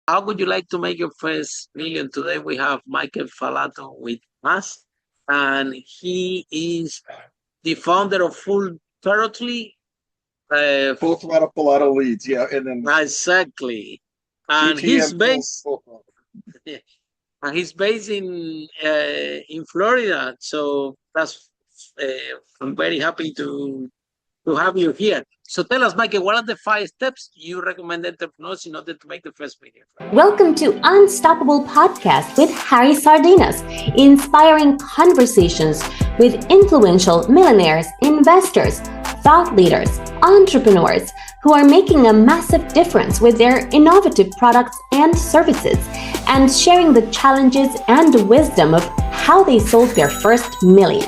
How would you like to make your first million? Today we have Michael Falato with us, and he is the founder of Full Throttle. Uh, Full Throttle Falato Leads, yeah, and then exactly, and he's FTM based Full Throttle. and he's based in Florida. So that's I'm very happy to have you here. So tell us, Michael, what are the 5 steps you recommend entrepreneurs in order to make the first million? Welcome to Unstoppable Podcast with Harry Sardinas, inspiring conversations with influential millionaires, investors, thought leaders, entrepreneurs who are making a massive difference with their innovative products and services, and sharing the challenges and wisdom of how they sold their first million.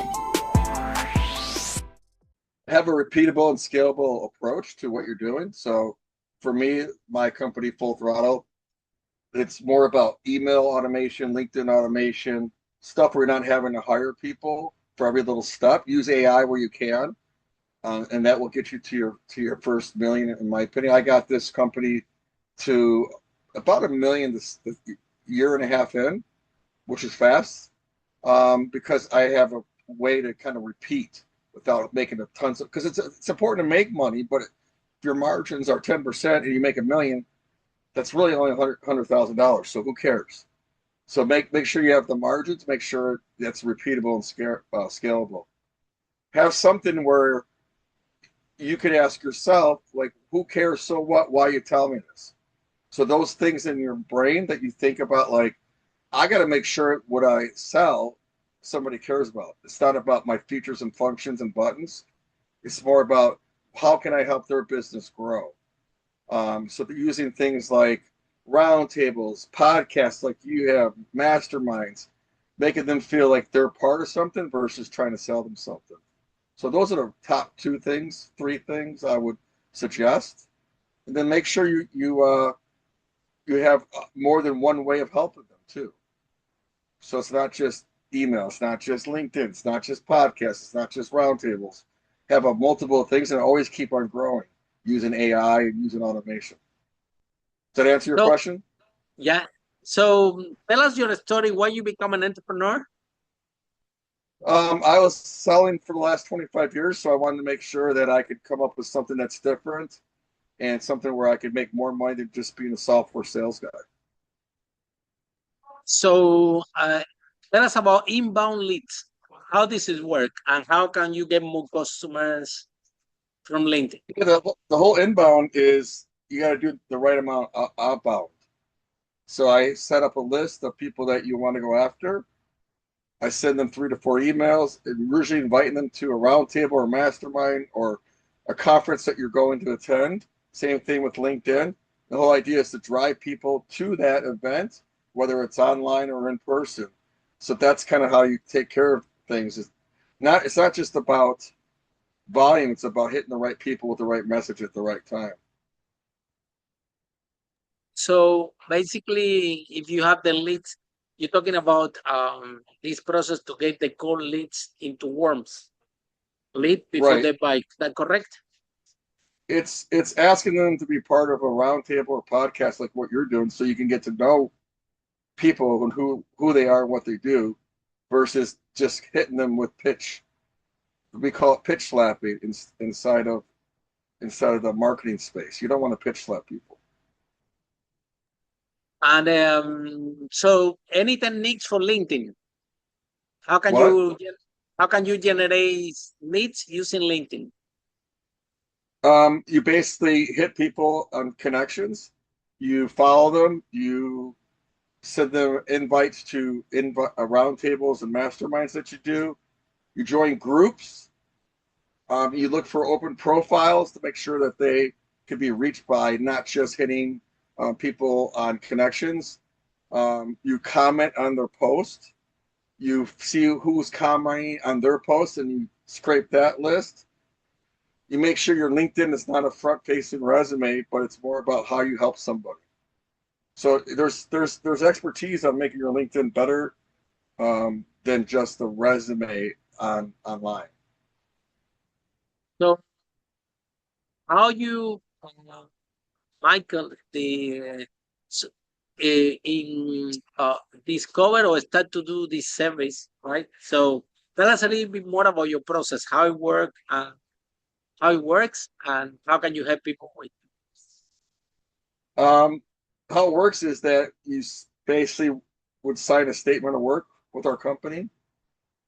Have a repeatable and scalable approach to what you're doing. So for me, my company, Full Throttle, it's more about email automation, LinkedIn automation, stuff where you're not having to hire people for every little step. Use AI where you can, and that will get you to your first million. In my opinion, I got this company to about a million this year and a half in, which is fast, because I have a way to kind of repeat without making a tons of, because it's important to make money, but if your margins are 10% and you make a million, that's really only $100,000. So who cares? So make sure you have the margins. Make sure that's repeatable and scalable. Have something where you could ask yourself, like, who cares? So what? Why you tell me this? So those things in your brain that you think about, like, I got to make sure what I sell somebody cares about. It's not about my features and functions and buttons. It's more about how can I help their business grow. So they're using things like roundtables, podcasts like you have, masterminds, making them feel like they're part of something versus trying to sell them something. So those are the top 2 things, 3 things I would suggest. And then make sure you have more than one way of helping them too. So it's not just email, it's not just LinkedIn, it's not just podcasts, it's not just roundtables. Have a multiple things and always keep on growing using AI and using automation. Does that answer your So, question? yeah. So tell us your story, why you become an entrepreneur. I was selling for the last 25 years, so I wanted to make sure that I could come up with something that's different and something where I could make more money than just being a software sales guy. So tell us about inbound leads. How this is work and how can you get more customers from LinkedIn? Yeah, the whole inbound is you got to do the right amount outbound. So I set up a list of people that you want to go after. I send them 3 to 4 emails, and usually inviting them to a roundtable or mastermind or a conference that you're going to attend. Same thing with LinkedIn. The whole idea is to drive people to that event, whether it's online or in person. So that's kind of how you take care of things. It's not just about volume, it's about hitting the right people with the right message at the right time. So basically, if you have the leads, you're talking about this process to get the cold leads into warms lead before Right. they buy. Is that correct? It's asking them to be part of a roundtable or podcast like what you're doing so you can get to know people and who they are and what they do versus just hitting them with pitch. We call it pitch slapping inside of the marketing space. You don't want to pitch slap people. And so any techniques for LinkedIn? How can What? you how can you generate leads using LinkedIn? You basically hit people on connections. You follow them. You send them invites to roundtables and masterminds that you do. You join groups. You look for open profiles to make sure that they can be reached by not just hitting people on connections. You comment on their post. You see who's commenting on their post and you scrape that list. You make sure your LinkedIn is not a front-facing resume, but it's more about how you help somebody. So there's expertise on making your LinkedIn better than just the resume online. So how you Michael, the so in discover or start to do this service, right? So tell us a little bit more about your process, how it works, and how can you help people with. How it works is that you basically would sign a statement of work with our company.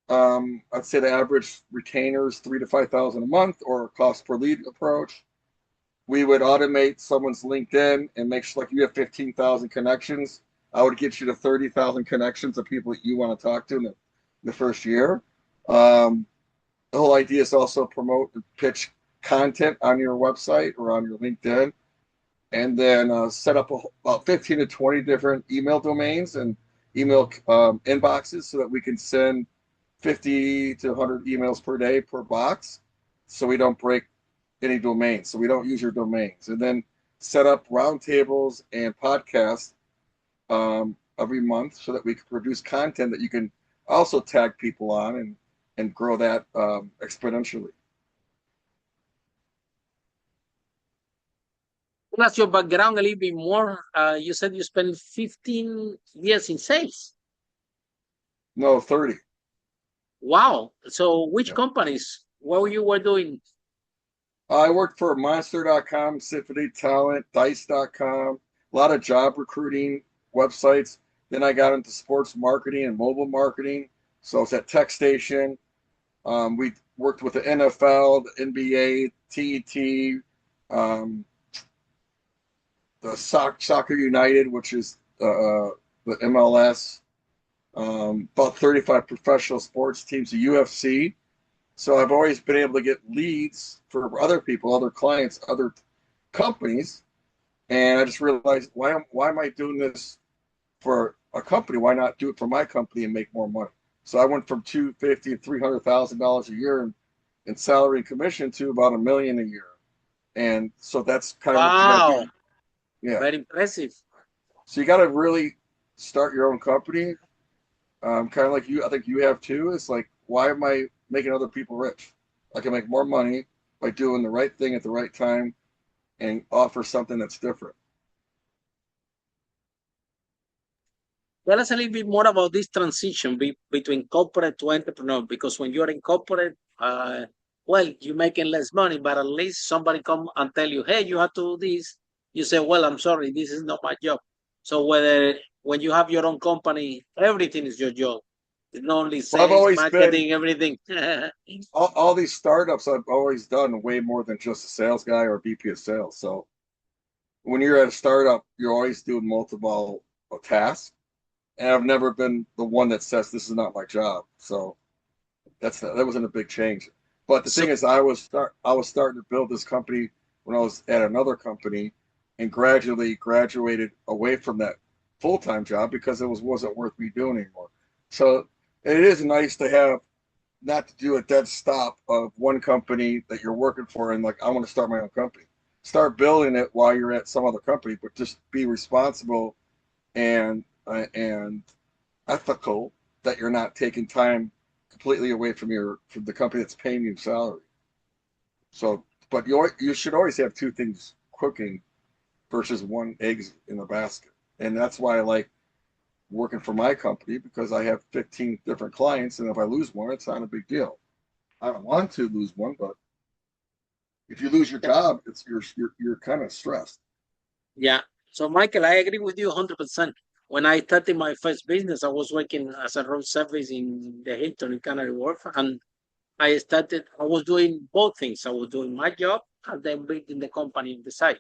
I'd say the average retainer is 3,000 to 5,000 a month, or a cost per lead approach. We would automate someone's LinkedIn and make sure, like, you have 15,000 connections. I would get you to 30,000 connections of people that you want to talk to in the first year. The whole idea is to also promote and pitch content on your website or on your LinkedIn, and then set up about 15 to 20 different email domains and email inboxes so that we can send 50 to 100 emails per day per box, so we don't break any domains, so we don't use your domains. And then set up roundtables and podcasts every month so that we can produce content that you can also tag people on and grow that exponentially. Tell us your background a little bit more. You said you spent 15 years in sales. No, 30. Wow. So which Yeah. companies? What you were doing? I worked for Monster.com, Symphony Talent, Dice.com, a lot of job recruiting websites. Then I got into sports marketing and mobile marketing. So it's at TechStation. We worked with the NFL, the NBA, TET, the Soccer United, which is the MLS, about 35 professional sports teams, the UFC. So I've always been able to get leads for other people, other clients, other companies. And I just realized, why am I doing this for a company? Why not do it for my company and make more money? So I went from $250,000 to $300,000 a year in salary and commission to about $1 million a year. And so that's kind of what you got to do. Yeah. Very impressive. So you got to really start your own company. Kind of like you, I think you have too. It's like, why am I making other people rich? I can make more money by doing the right thing at the right time and offer something that's different. Tell us a little bit more about this transition between corporate to entrepreneur, because when you're in corporate, well, you're making less money, but at least somebody come and tell you, hey, you have to do this. You say, well, I'm sorry, this is not my job. So when you have your own company, everything is your job. It's not only sales, marketing, everything. all these startups I've always done way more than just a sales guy or VP of sales. So when you're at a startup, you're always doing multiple tasks. And I've never been the one that says this is not my job. So that wasn't a big change. But the thing is, I was starting to build this company when I was at another company, and gradually graduated away from that full-time job because it wasn't worth me doing anymore. So it is nice to have, not to do a dead stop of one company that you're working for and like, I want to start my own company. Start building it while you're at some other company, but just be responsible and ethical, that you're not taking time completely away from the company that's paying you salary. So, but you should always have two things cooking versus one egg in the basket. And that's why I like working for my company, because I have 15 different clients, and if I lose one, it's not a big deal. I don't want to lose one, but if you lose your job, you're kind of stressed. Yeah. So Michael, I agree with you 100%. When I started my first business, I was working as a road service in the Hilton in Canary Wharf, and I was doing both things. I was doing my job and then building the company on the side.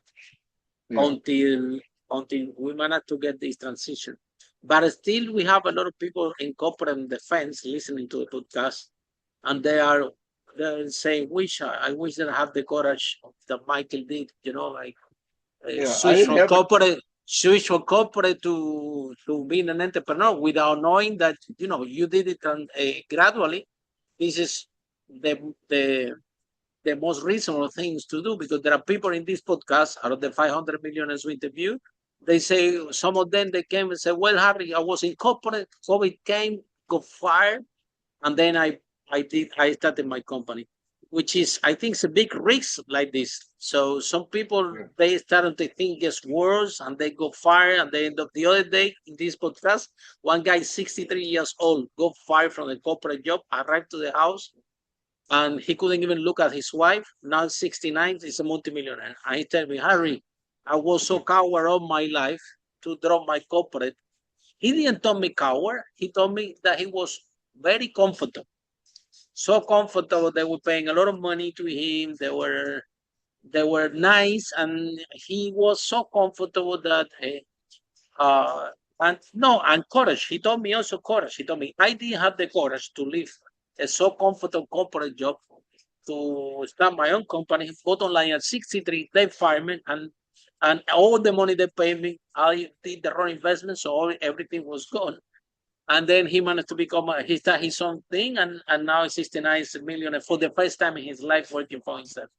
Yeah. Until we managed to get this transition. But still, we have a lot of people in corporate and defense listening to the podcast, and they're saying, I wish that I have the courage that Michael did, like switch from corporate to being an entrepreneur without knowing that, you did it gradually. This is the most reasonable things to do, because there are people in this podcast, out of the 500 millionaires we interview, they say, some of them, they came and said, well, Harry, I was in corporate, COVID came, got fired, and then I started my company. which is, I think, it's a big risk like this. So some people, they started to think it's worse and they go fire. And they end up the other day in this podcast, one guy, 63 years old, got fired from a corporate job, arrived to the house, and he couldn't even look at his wife. Now 69, he's a multimillionaire. And he told me, Harry, I was so coward all my life to drop my corporate. He didn't tell me coward. He told me that he was very comfortable. So comfortable. They were paying a lot of money to him. They were nice, and he was so comfortable that and courage. He told me also courage. He told me I didn't have the courage to leave a so comfortable corporate job to start my own company. Got online at 63. They fired me, and all the money they paid me, I did the wrong investment, so everything was gone. And then he managed to become he started his own thing, and now he's 69 is a millionaire for the first time in his life working for himself.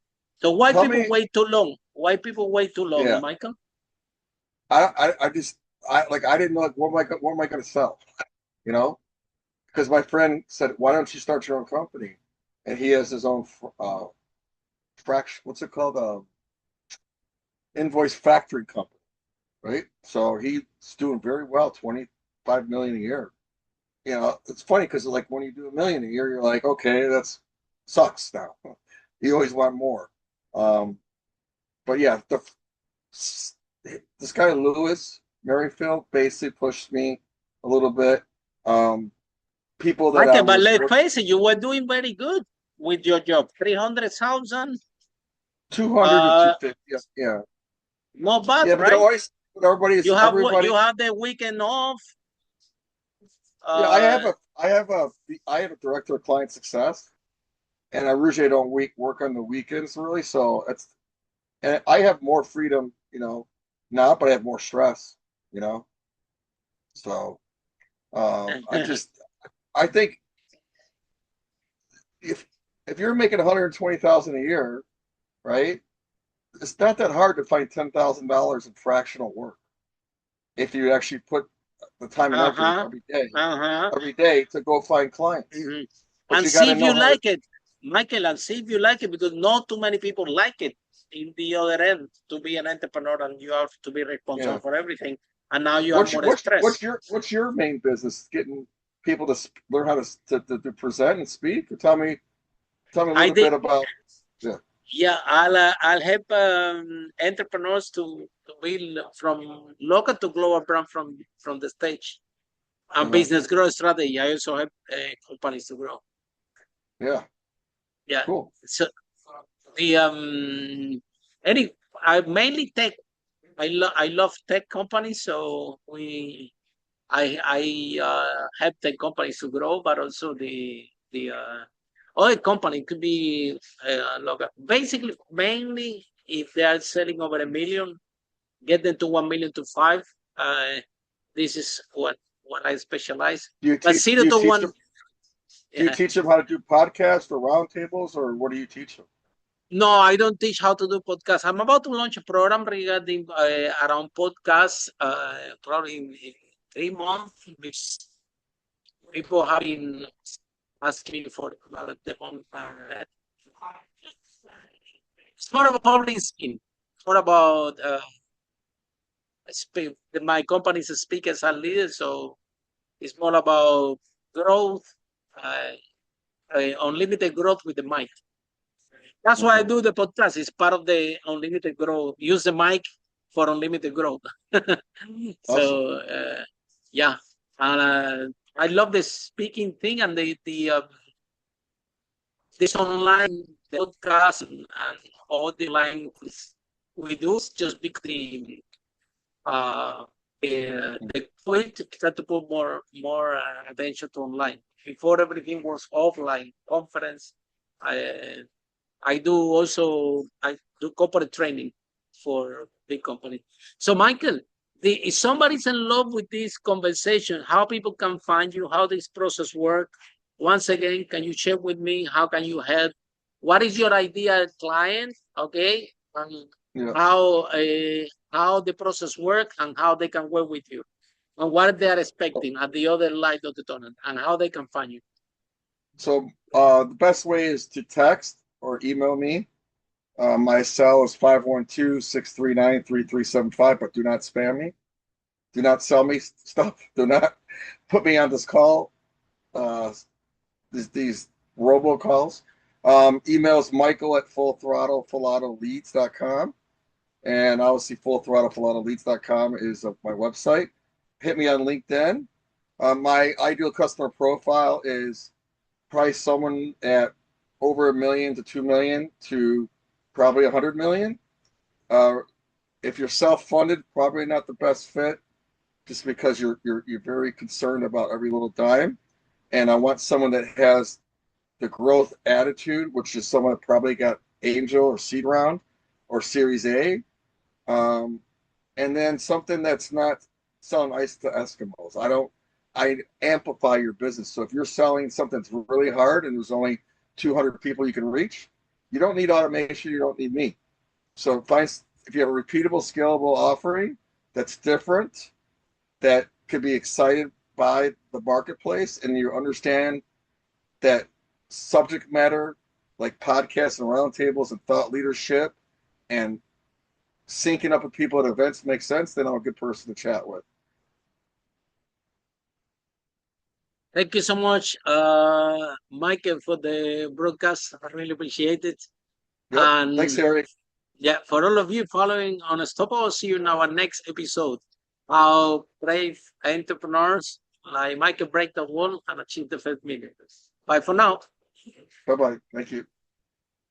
So why people wait too long? Why people wait too long, Michael? I didn't know, like, what am I going to sell? You know, because my friend said, why don't you start your own company? And he has his own fraction. What's it called? Invoice factory company, right? So he's doing very well, 25 million a year. You know, it's funny because like when you do $1 million a year, you're like, okay, that's sucks now. You always want more. But yeah, this guy Lewis Merrifield basically pushed me a little bit. People that Michael, but let's face it, you were doing very good with your job. 300,000, 200 to 250. Yeah, not bad, yeah, but right? You have the weekend off. Yeah, I have a director of client success, and I usually don't work on the weekends really. So and I have more freedom, you know, now, but I have more stress, you know. So I think if you're making 120,000 a year, right? It's not that hard to find $10,000 in fractional work if you actually put the time and effort every day to go find clients. And see if you like it, Michael, and see if you like it, because not too many people like it in the other end to be an entrepreneur and you have to be responsible for everything. And now you have more stress. What's your main business? Getting people to learn how to present and speak? Tell me a little bit about. Yeah, I'll help entrepreneurs to build from local to global brand from the stage, and business growth strategy. I also help companies to grow. Yeah, cool. So the I mainly tech. I love tech companies, so I help tech companies to grow, but also the other company could be basically mainly if they are selling over 1 million, get them to 1 million to 5. This is what I specialize. Do you teach them how to do podcasts or roundtables, or what do you teach them? No, I don't teach how to do podcasts. I'm about to launch a program regarding around podcasts, probably in 3 months, which people have been asking me for about the one. It's more about public speaking. It's more about my company's speakers and leaders, so it's more about growth, unlimited growth with the mic. That's why I do the podcast. It's part of the unlimited growth. Use the mic for unlimited growth. So yeah, and I love the speaking thing and this online podcast and all the line we do just because the point to try to put more attention to online. Before everything was offline conference. I do corporate training for big company. So Michael, if somebody's in love with this conversation, how people can find you, how this process works. Once again, can you share with me how can you help? What is your ideal client? Okay, and how the process works and how they can work with you, and what they are expecting at the other light of the tunnel, and how they can find you. So the best way is to text or email me. My cell is 512-639-3375, but do not spam me. Do not sell me stuff. Do not put me on this call. These robocalls. Emails Michael at FullThrottleFalatoLeads.com. And obviously FullThrottleFalatoLeads.com is my website. Hit me on LinkedIn. My ideal customer profile is probably someone at over $1 million to $2 million to probably 100 million. If you're self-funded, probably not the best fit, just because you're very concerned about every little dime. And I want someone that has the growth attitude, which is someone that probably got angel or seed round or Series A. And then something that's not selling ice to Eskimos. I amplify your business. So if you're selling something that's really hard and there's only 200 people you can reach, you don't need automation. You don't need me. So if you have a repeatable, scalable offering that's different, that could be excited by the marketplace, and you understand that subject matter like podcasts and roundtables and thought leadership and syncing up with people at events makes sense, then I'm a good person to chat with. Thank you so much, Michael, for the broadcast. I really appreciate it. Yep. And thanks, Harry. yeah, for all of you following Unstoppable, see you in our next episode. How brave entrepreneurs like Michael break the wall and achieve the first million. Bye for now. Bye-bye. Thank you.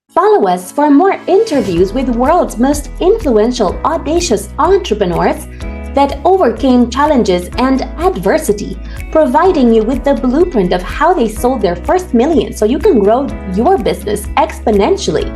Follow us for more interviews with world's most influential, audacious entrepreneurs that overcame challenges and adversity, providing you with the blueprint of how they sold their first million so you can grow your business exponentially.